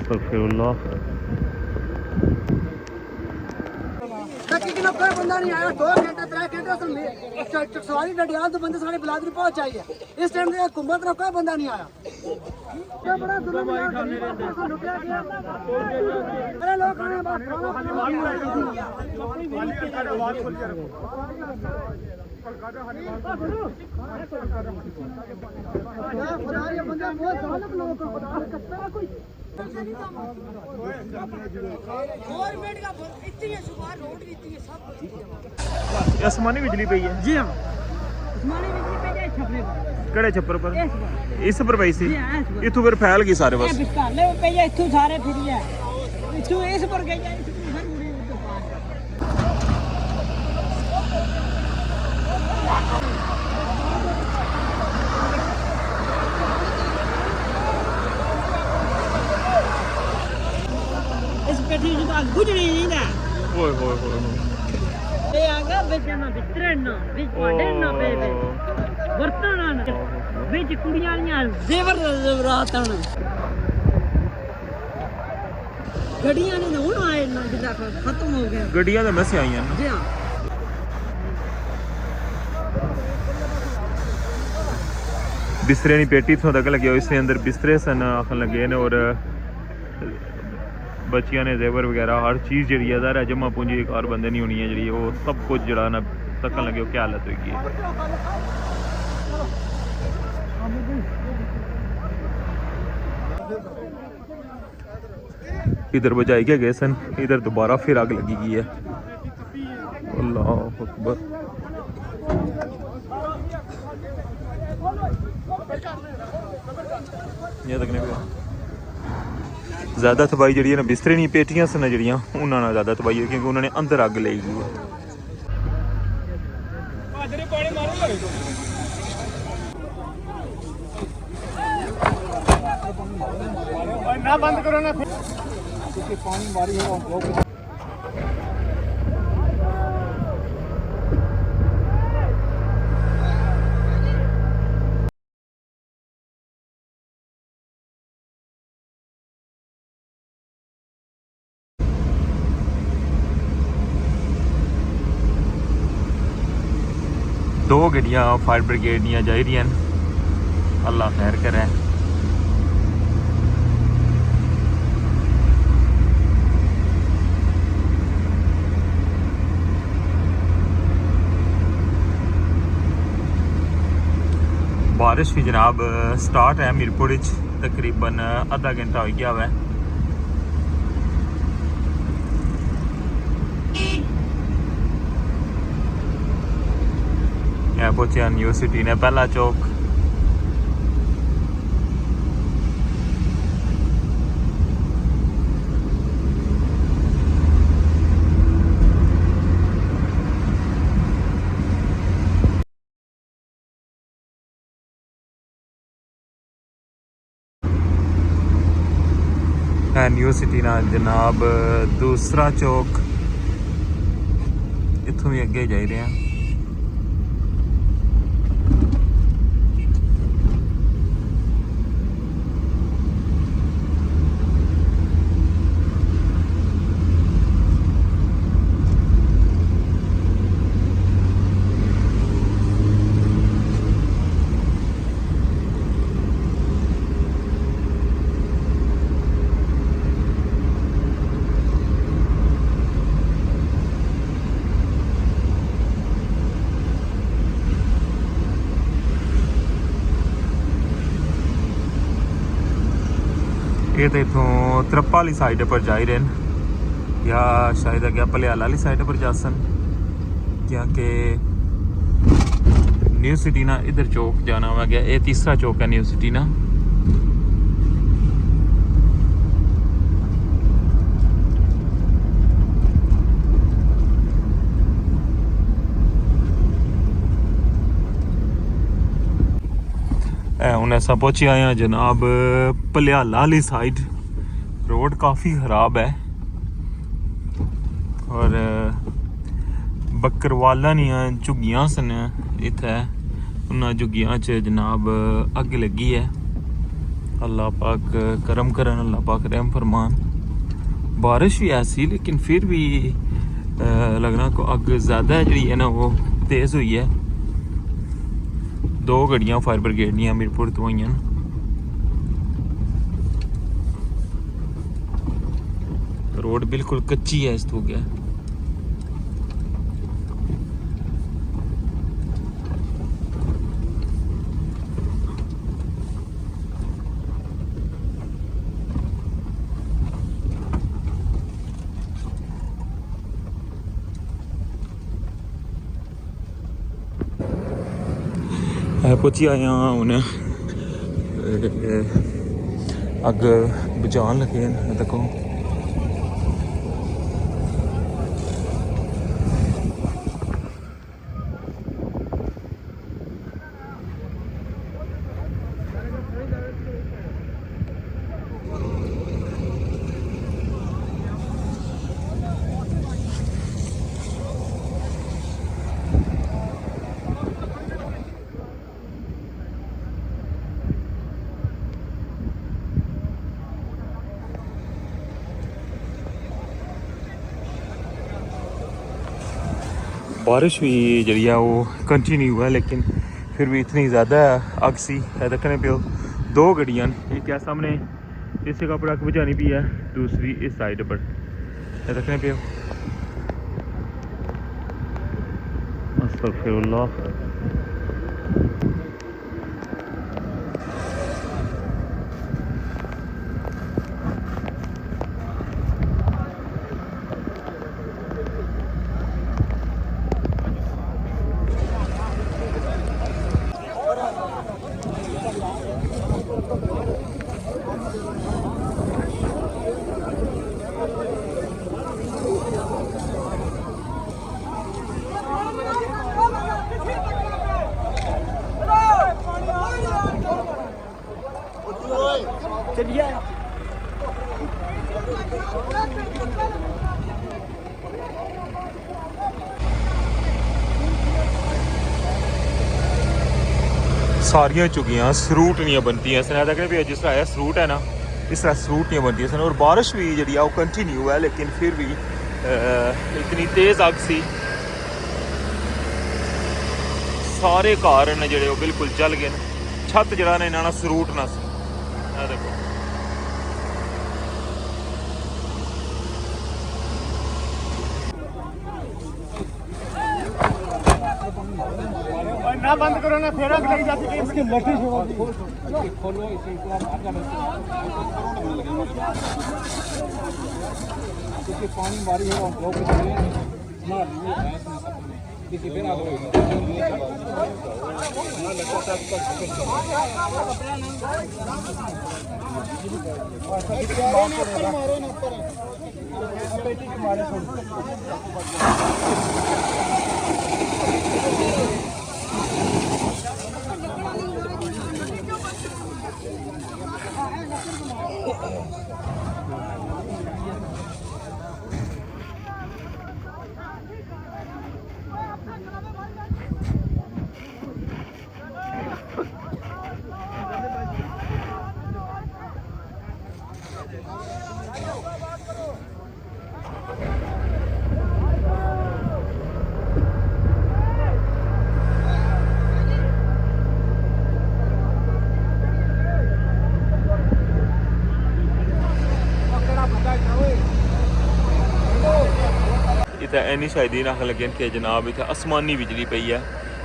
अस्तगफिरुल्लाह। कोई बंदा नहीं आया, 2 घंटे 3 घंटे सवारी डडियाल तो बंदे सारे बिलादरी पहुंच चाहिए। इस टाइम से हुकूमत में कोई बंदा नहीं आया। बड़ा जुल्म है, लुटिया गया। अरे लोग खाने बात गवर्नमेंट का इतनी है, सुबह रोड इतनी है, सब आसमानी बिजली पई है जी हाँ, आसमानी बिजली पे जाए छपरे पर, ਕਿਹੜੇ ਛੱਪਰ ਪਰ ਇਸ ਪਰ ਪਈ ਸੀ जी हाँ, ਇਥੋਂ ਫਿਰ ਫੈਲ ਗਈ ਸਾਰੇ ਬਸ बिस्ताले पे जाए इतने सारे फिर जाए इतने इस पर गई जाए इतने हर मुड़े तो पास इस पेटी जो तो गुजरी नहीं ना ਓਏ ਹੋਏ ਹੋਏ ये आगा बेचे ना बितरना बिच पड़े ना बेबे बर्तन ना बिच कुड़ियां नियां जेवर रात ना गड्डियां ने हुन आए ना जिदा खत्म हो गए ਗੱਡੀਆਂ ਤਾਂ ਮੈਸੇ ਆਈਆਂ ਨੇ जी हां ਬਿਸਤਰੇ ਦੀ ਪੇਟੀ ਤੋਂ ਤੱਕ ਲੱਗੇ ਹੋਏ ਇਸ ਦੇ ਅੰਦਰ ਬਿਸਤਰੇ ਸਨ ਆਖਣ ਲੱਗੇ ਨੇ ਔਰ बच्चियां ने जेवर वगैरह हर चीज़ जी है ज़ाहिर जमा पूंजी एक और बंदे नहीं होनी है जी वो सब कुछ जरा ना तकन लगे क्या हालत होगी इधर बजाई के गए सन इधर दोबारा फिर आग लगी गई है अल्लाह अकबर ये तकने पे ज़्यादा तबाही जी ना बिस्तरे नहीं पेटियां सन जड़ियाँ उन्होंने ज़्यादा तबाही है क्योंकि उन्होंने अंदर अग लाई गई ना बंद करो ना क्योंकि पानी मारी है दो गड्डियाँ फायर ब्रिगेड दियां जा रही हैं अल्लाह खैर करे बारिश भी जनाब स्टार्ट है मीरपुर तकरीबन आधा घंटा हो गया है पहुंचे न्यू सिटी ने पहला चौक है न्यू सिटी ना जनाब दूसरा चौक इतों भी अगे जा रहे हैं ये तो इतों त्रप्पा वाली साइड पर जा रहे हैं या शायद अगे भलियाला वाली साइड पर जा सन क्योंकि न्यू सिटी ना इधर चौक जाना हुआ गया ये तीसरा चौक है न्यू सिटी ना हूँ ऐसा पहुँचे आए हैं जनाब भलियाला वाली साइड रोड काफ़ी ख़राब है और बकरवाला झुग्गियां सन इत्थे उन्होंने झुग्गियां च जनाब अग लगी है अल्लाह पाक करम करन, अल्लाह पाक रहम फरमान। बारिश भी ऐसी लेकिन फिर भी लगना को अग ज़्यादा जी है ना वो तेज़ हुई है। 2 गड्डियाँ फायर ब्रिगेड दियां मीरपुर तो आई न। रोड बिल्कुल कच्ची है इस तो गया। पहुंची आया उन्हें अग बुझान लगे देखो। बारिश भी जी वो कंटिन्यू है लेकिन फिर भी इतनी ज़्यादा अग सी देखने पे 2 गड्डियां एक क्या सामने इस जगह पर अग बुझानी भी है, दूसरी इस साइड पर देखने पे। अस्तगफिरुल्लाह। सारियां चुगियां सरूट नहीं बनती जिस तरह सरूट है ना इस तरह सरूट नहीं बनती सन। और बारिश भी जी वो कंटिन्यू है लेकिन फिर भी इतनी तेज़ अग सी, सारे घर ने जो बिल्कुल जल गए। छत जरा ने इन्होंने सरूट ना सी देखो। ना बंद करो ना, फिर आग लग जाती है। इसकी लकड़ी खोलो इसे क्योंकि पानी मारी है ब्लॉक ना किसी फिर आग लगी इतना एनी शायदीन आखन लगे कि जनाब इतना आसमानी बिजली पई है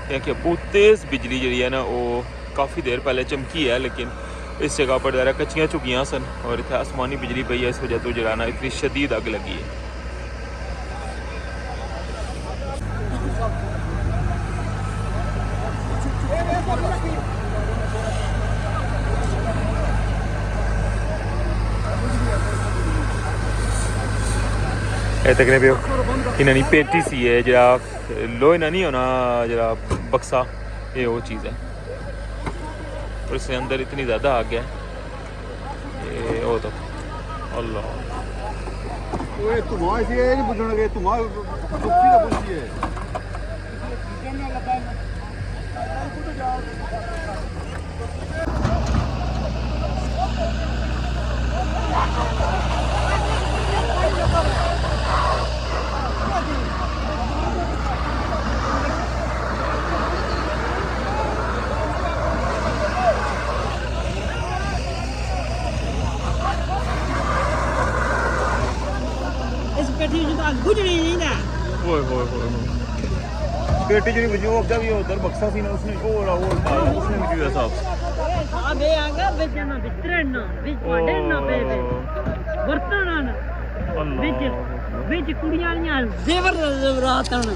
क्योंकि बहुत तेज़ बिजली जी है ना वो काफ़ी देर पहले चमकी है लेकिन इस जगह पर ज़रा कच्चियाँ चुकियाँ सन और इतना आसमानी बिजली पई है। इस वजह तो जरा ना इतनी शदीद अग लगी है। तकने पे इन्होंने पेटी सी है जरा लोहे ना नहीं होना जरा बक्सा, ये वो चीज़ है और इसके अंदर इतनी ज़्यादा आग है ये वो तो अल्लाह पेटी जो बजी वो अब्दा भी उधर बक्सा सी ना उसने वो उसने भी दिया साहब अबे आगा बेचना बित्रना बिच पड़े ना पे बर्तन ना बिच बिच कुड़ियां ने जेवर जेवरात ना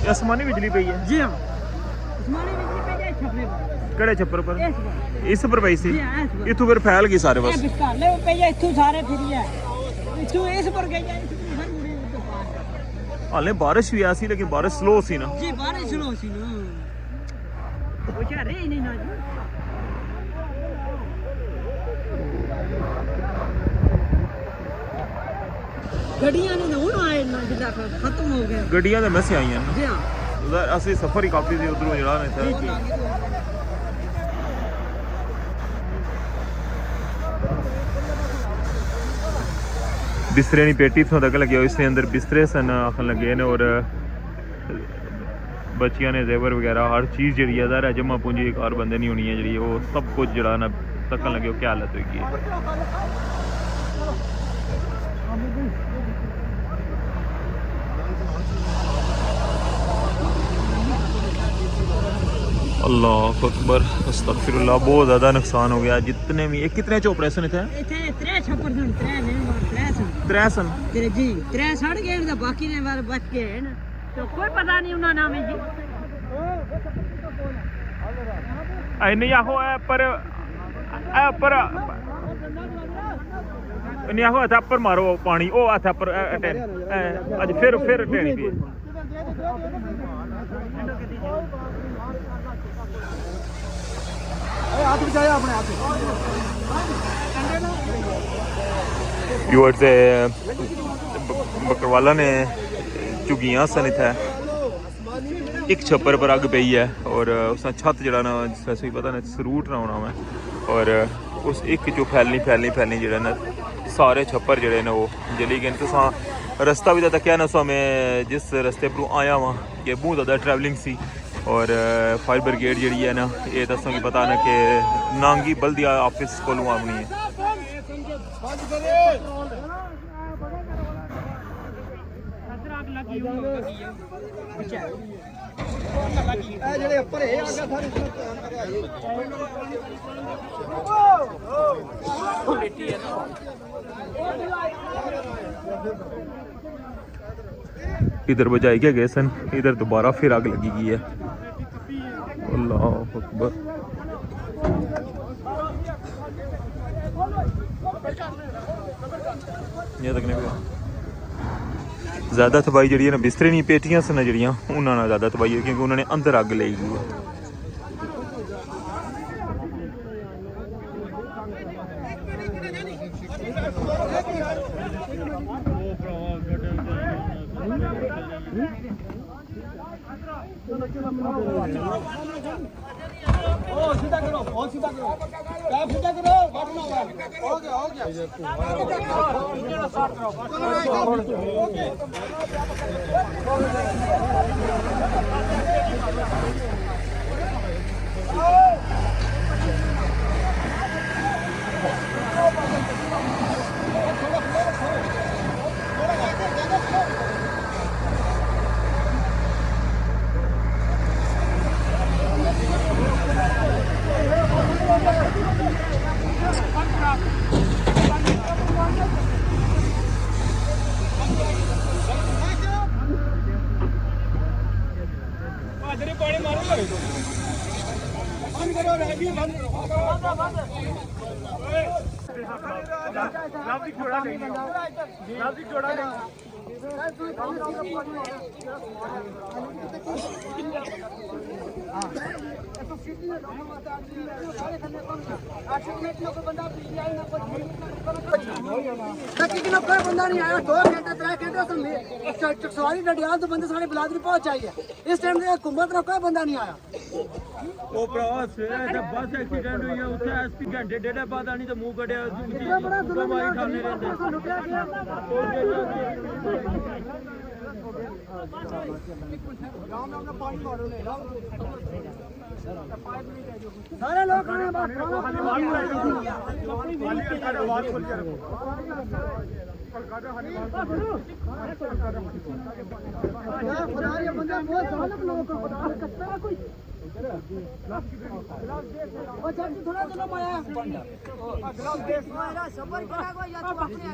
आसमानी बिजली पई है जी हां आसमानी बिजली पे जाए छपरे पर केड़े छप्पर पर इस पर इस पर पई सी जी हां इस पर इथों फिर फैल गई सारे ये बस बिस्ताले पे जाए इथु सारे फिर है इथु इस पर गए जाए इथु हर मुड़े तो पार हाले बारिश भी आई सी लेकिन बारिश स्लो सी ना जी बारिश लो सी ना वो क्या रे नहीं ना जी गड्डियां ने ਹੁਣ ਆਏ ਨਾ ਜਿੱਦਾਂ ਖਤਮ ਹੋ ਗਏ ਗੱਡੀਆਂ ਤਾਂ ਮੈਸੇ ਆਈਆਂ ਨਾ ਜੀ ਹਾਂ ਉਧਰ ਅਸੀਂ ਸਫ਼ਰ ਹੀ ਕਾਫੀ ਸੀ ਉਧਰੋਂ ਜਿਹੜਾ ਨੇ ਇੱਥੇ ਬਿਸਤਰੇ ਦੀ ਪੇਟੀ ਤੋਂ ਤੱਕ ਲੱਗੇ ਹੋਏ ਇਸ ਦੇ ਅੰਦਰ ਬਿਸਤਰੇ ਸਨ ਆਖਣ ਲੱਗੇ ਨੇ ਔਰ ਬੱਚਿਆਂ ਨੇ ਜ਼ੇਵਰ ਵਗੈਰਾ ਹਰ ਚੀਜ਼ ਜਿਹੜੀ ਹੈ ਜ਼ਾਰਾ ਜਮਾ ਪੂੰਜੀ ਕਾਰ ਬੰਦੇ ਨਹੀਂ ਹੋਣੀ ਹੈ ਜਿਹੜੀ ਉਹ ਸਭ ਕੁਝ ਜਿਹੜਾ ਨਾ ਤੱਕਣ ਲੱਗੇ ਉਹ ਕੀ ਹਾਲਤ ਹੋਏਗੀ अल्लाह अकबर अस्तगफिरुल्लाह बहुत ज़्यादा नुकसान हो गया जितने भी कितने चोपड़े सन इतने ਇੱਥੇ ਤਰੇ ਛੱਪੜ ਸਨ ਤਰੇ ਨੇ ਤਰੇ ਸਨ त्रै सन ਤੇਰੇ ਜੀ ਤਰੇ ਸੜ ਗਏ ਨੇ ਤਾਂ ਬਾਕੀ ਨੇ ਵਾਰ ਬਚ ਗਏ ਹਨ ਤੇ ਕੋਈ ਪਤਾ ਨਹੀਂ ਉਹਨਾਂ ਨਾਮ ਜੀ नहीं आहो पर नहीं आहो हथा पर मारो पानी ओ हथा पर अज फिर टेनी पी हाथ बचाया अपने हाथ व्यूअर्स बकरवाला ने चुगियां सन इत्थै एक छप्पर पर अग पई है और उसने छत जड़ा ना वैसे पता ना सरूट ना होना मैं और उस एक चो फैलनी जड़ा ना सारे छप्पर जड़े ने वो जली गए तो रस्ता भी तो क्या ना सो मैं जिस रस्ते पर आया वहाँ ये बहुत ज़्यादा ट्रैवलिंग सी और फायर ब्रिगेड जी है ना ये दसों की पता ना कि नांगी बल्दिया ऑफिस को आनी है ਜਿਹੜੇ ਉੱਪਰ ਇਹ ਆ ਗਿਆ ਸਾਰੇ इधर बजाई के गए सन इधर दोबारा फिर आग लगी गई है अल्लाह अकबर ये तक नहीं ज़्यादा तबाही जी ना बिस्तरे नहीं पेटियां सन जड़ियाँ उन्होंने ज़्यादा तबाही है क्योंकि उन्होंने अंदर अग लाई गई है सीधा करो बहुत सीधा करो पैर सीधा करो बैठना होगा हो गया कोई बंदा नहीं आया 2 घंटे 3 घंटे सवारी डडियाल तो बंदे सारे बिलादरी पहुंच आई है इस टाइम से हुकूमत कोई बंदा नहीं आया ਉਹ ਭਰਾ ਸਵੇਰੇ ਤੇ ਬੱਸ ਐਕਸੀਡੈਂਟ ਹੋਈ ਆ ਉੱਥੇ ਐਸਪੀ ਘੰਟੇ ਡੇਢੇ ਬਾਅਦ ਆਣੀ ਤੇ ਮੂੰਹ ਕੱਢਿਆ इतना बड़ा जुल्म ਦਵਾਈ यहाँ ਖਾਣੇ गरीबों ਰਹਿੰਦੇ को लुटाया गया सारे लोग आए बस खाना खुदा ये बंदा बहुत जालिम लोग है खुदा ने कसता है कोई ओ चाची थोड़ा चलो माया ग्लास देश मेरा सफर करा को या तो अपने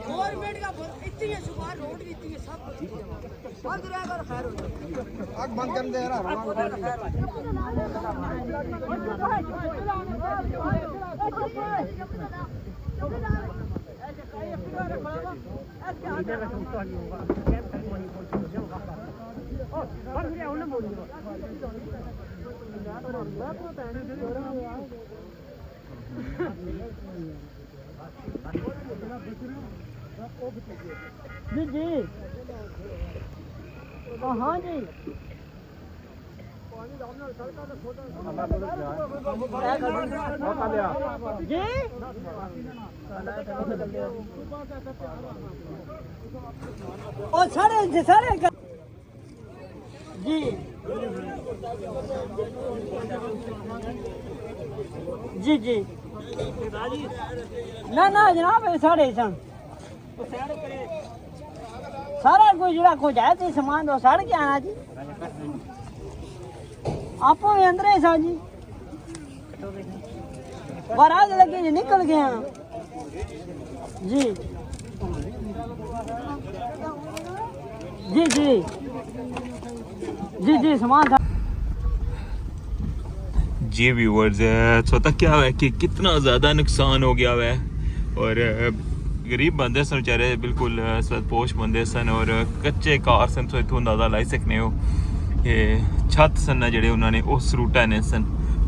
गवर्नमेंट का इतनी है सुबह रोड भी इतनी है सब बंद रहेगा और खैर हो आग बंद कर दे रहा जी जी हाँ जी जी ओ सारे जी जी जी ना जनाब साढ़े सन सारा कुछ जो कुछ है तो सामान दो सड़ के आना जी आप अंदर ही सा जी बारात लगे जी निकल गए हैं जी जी जी जी जी सामान था जी व्यूअर्स सोता क्या है कि कितना ज़्यादा नुकसान हो गया है और गरीब बंदे सन बेचारे बिल्कुल सदपोश बंदे सन और कच्चे कार सन तो इतों अंदाजा लाई सकने हो ये छत सन जेडे उन्होंने वो सरूटा ने सन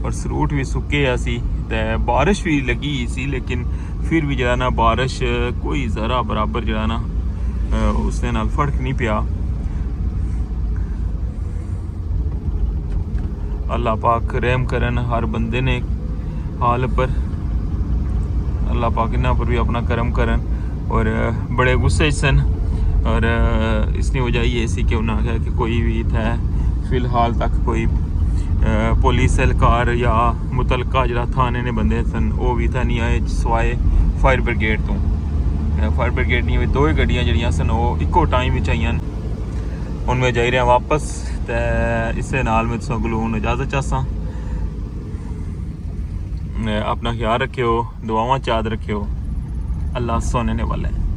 और सरूट भी सुके सी ते बारिश भी लगी सी लेकिन फिर भी जरा ना बारिश कोई ज़रा बराबर जरा ना उसने नाल फर्क नहीं पिया। अल्लाह पाक रहम करन हर बंदे ने हाल पर अल्लाह पाक इन्हों पर भी अपना करम करन और बड़े गुस्से सन और इसकी वजह ये सी कि उन्होंने कहा कि कोई भी था फिलहाल तक कोई पुलिस एहलकार या मुतलका जरा थाने ने बंदे सन वो भी था नहीं आए सवाए फायर ब्रिगेड तो फायर ब्रिगेड नहीं हुई दो ही गड्डियाँ जड़ियाँ सन वो इको टाइम में आईयां उनमें जाई रहे वापस तो इसे नाल में तुम गलून इजाजत चाहसा अपना ख्याल रखियो दुआवां चाद रखियो अल्लाह सोने वाला है।